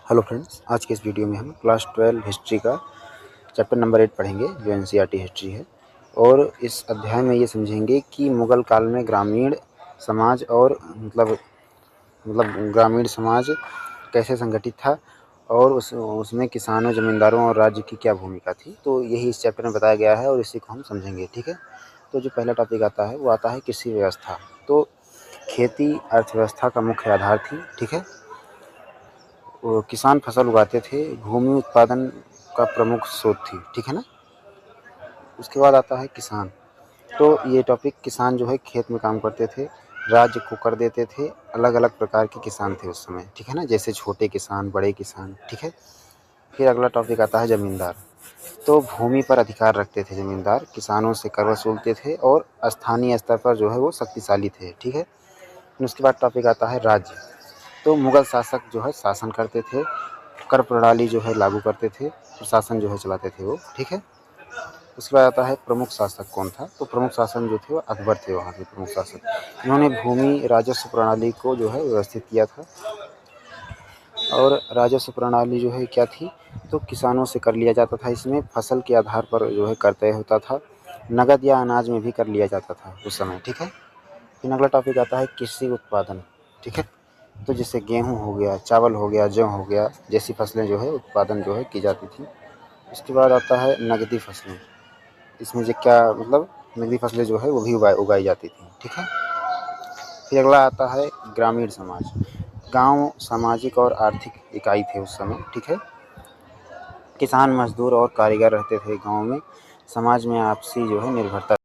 Hello friends, आज के इस वीडियो में हम क्लास 12 हिस्ट्री का चैप्टर नंबर 8 पढ़ेंगे जो एनसीईआरटी हिस्ट्री है। और इस अध्याय में ये समझेंगे कि मुग़ल काल में ग्रामीण समाज और ग्रामीण समाज कैसे संगठित था और उसमें किसानों, ज़मींदारों और राज्य की क्या भूमिका थी। तो यही इस चैप्टर में बताया गया है और इसी को हम समझेंगे, ठीक है। तो जो पहला टॉपिक आता है वो आता है कृषि व्यवस्था। तो खेती अर्थव्यवस्था का मुख्य आधार थी, ठीक है। किसान फसल उगाते थे, भूमि उत्पादन का प्रमुख स्रोत थी, ठीक है ना। उसके बाद आता है किसान। तो ये टॉपिक, किसान जो है खेत में काम करते थे, राज्य को कर देते थे। अलग अलग प्रकार के किसान थे उस समय, ठीक है ना, जैसे छोटे किसान, बड़े किसान, ठीक है। फिर अगला टॉपिक आता है ज़मींदार। तो भूमि पर अधिकार रखते थे ज़मींदार, किसानों से कर वसूलते थे और स्थानीय स्तर पर जो है वो शक्तिशाली थे, ठीक है। उसके बाद टॉपिक आता है राज्य। तो मुग़ल शासक जो है शासन करते थे, कर प्रणाली जो है लागू करते थे, प्रशासन जो है चलाते थे वो, ठीक है। उसके बाद आता है प्रमुख शासक कौन था। तो प्रमुख शासन जो थे वो अकबर थे वहाँ के प्रमुख शासक। इन्होंने भूमि राजस्व प्रणाली को जो है व्यवस्थित किया था। और राजस्व प्रणाली जो है क्या थी, तो किसानों से कर लिया जाता था। इसमें फसल के आधार पर जो है कर तय होता था, नगद या अनाज में भी कर लिया जाता था उस समय, ठीक है। फिर अगला टॉपिक आता है कृषि उत्पादन, ठीक है। तो जैसे गेहूँ हो गया, चावल हो गया, जौ हो गया, जैसी फसलें जो है उत्पादन जो है की जाती थी। उसके बाद आता है नगदी फसलें। इसमें जो क्या मतलब नगदी फसलें जो है वो भी उगाई जाती थी, ठीक है। फिर अगला आता है ग्रामीण समाज। गांव सामाजिक और आर्थिक इकाई थे उस समय, ठीक है। किसान, मजदूर और कारीगर रहते थे गांव में। समाज में आपसी जो है निर्भरता